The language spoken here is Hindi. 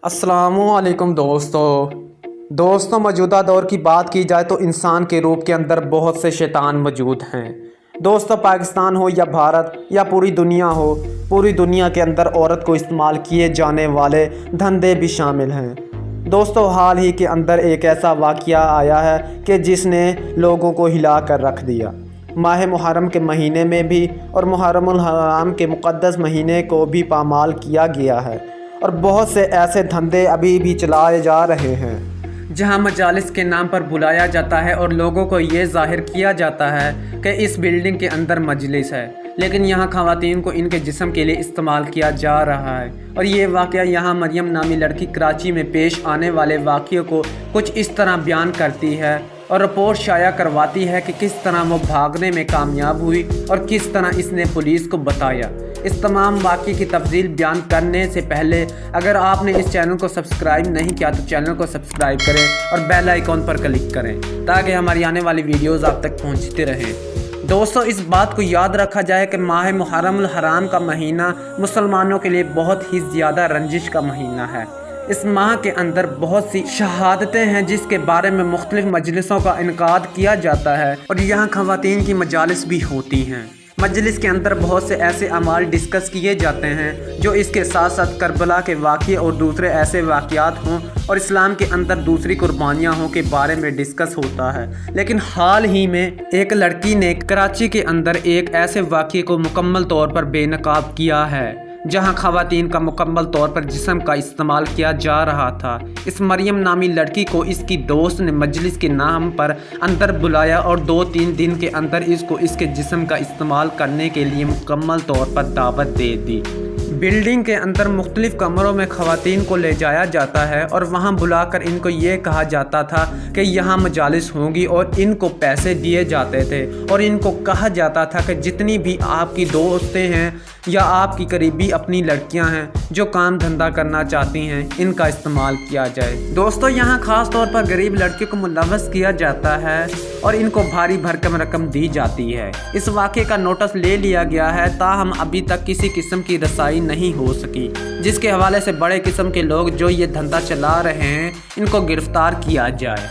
अस्सलामुअलैकुम दोस्तों मौजूदा दौर की बात की जाए तो इंसान के रूप के अंदर बहुत से शैतान मौजूद हैं। दोस्तों पाकिस्तान हो या भारत या पूरी दुनिया हो, पूरी दुनिया के अंदर औरत को इस्तेमाल किए जाने वाले धंधे भी शामिल हैं। दोस्तों हाल ही के अंदर एक ऐसा वाक़या आया है कि जिसने लोगों को हिला कर रख दिया। माह मुहर्रम के महीने में भी और मुहर्रमुल हराम के मुक़द्दस महीने को भी पामाल किया गया है और बहुत से ऐसे धंधे अभी भी चलाए जा रहे हैं जहां मजालिस के नाम पर बुलाया जाता है और लोगों को ये जाहिर किया जाता है कि इस बिल्डिंग के अंदर मजलिस है, लेकिन यहां ख़वातीन को इनके जिस्म के लिए इस्तेमाल किया जा रहा है। और ये वाक़या यहां मरियम नामी लड़की कराची में पेश आने वाले वाक़े को कुछ इस तरह बयान करती है और रिपोर्ट शाया करवाती है कि किस तरह वो भागने में कामयाब हुई और किस तरह इसने पुलिस को बताया। इस तमाम वाक़े की तफसील बयान करने से पहले अगर आपने इस चैनल को सब्सक्राइब नहीं किया तो चैनल को सब्सक्राइब करें और बेल आइकॉन पर क्लिक करें ताकि हमारी आने वाली वीडियोज़ आप तक पहुँचते रहें। दोस्तों इस बात को याद रखा जाए कि माह मुहर्रमुल हराम का महीना मुसलमानों के लिए बहुत ही ज़्यादा रंजिश का महीना है। इस माह के अंदर बहुत सी शहादतें हैं जिसके बारे में मुख्तलिफ मजलिसों का इनकाद किया जाता है और यहाँ ख़वातीन की मजालिस भी होती हैं। मजलिस के अंदर बहुत से ऐसे अमाल डिस्कस किए जाते हैं जो इसके साथ साथ करबला के वाक़े और दूसरे ऐसे वाक़यात हों और इस्लाम के अंदर दूसरी कुर्बानियाँ हों के बारे में डिस्कस होता है। लेकिन हाल ही में एक लड़की ने कराची के अंदर एक ऐसे वाक़े को मुकम्मल तौर पर बेनकाब किया है जहां ख़वातीन का मुकम्मल तौर पर जिस्म का इस्तेमाल किया जा रहा था। इस मरियम नामी लड़की को इसकी दोस्त ने मजलिस के नाम पर अंदर बुलाया और 2-3 दिन के अंदर इसको इसके जिस्म का इस्तेमाल करने के लिए मुकम्मल तौर पर दावत दे दी। बिल्डिंग के अंदर मुख्तलिफ़ कमरों में ख़वातीन को ले जाया जाता है और वहां बुलाकर इनको ये कहा जाता था कि यहाँ मजालिस होंगी और इनको पैसे दिए जाते थे और इनको कहा जाता था कि जितनी भी आपकी दोस्तें हैं या आपकी करीबी अपनी लड़कियां हैं जो काम धंधा करना चाहती हैं इनका इस्तेमाल किया जाए। दोस्तों यहाँ ख़ास तौर पर गरीब लड़कियों को मुलव्वस किया जाता है और इनको भारी भरकम रकम दी जाती है। इस वाक़े का नोटिस ले लिया गया है, ताहम अभी तक किसी किस्म की रसाई नहीं हो सकी, जिसके हवाले से बड़े किस्म के लोग जो ये धंधा चला रहे हैं इनको गिरफ्तार किया जाए।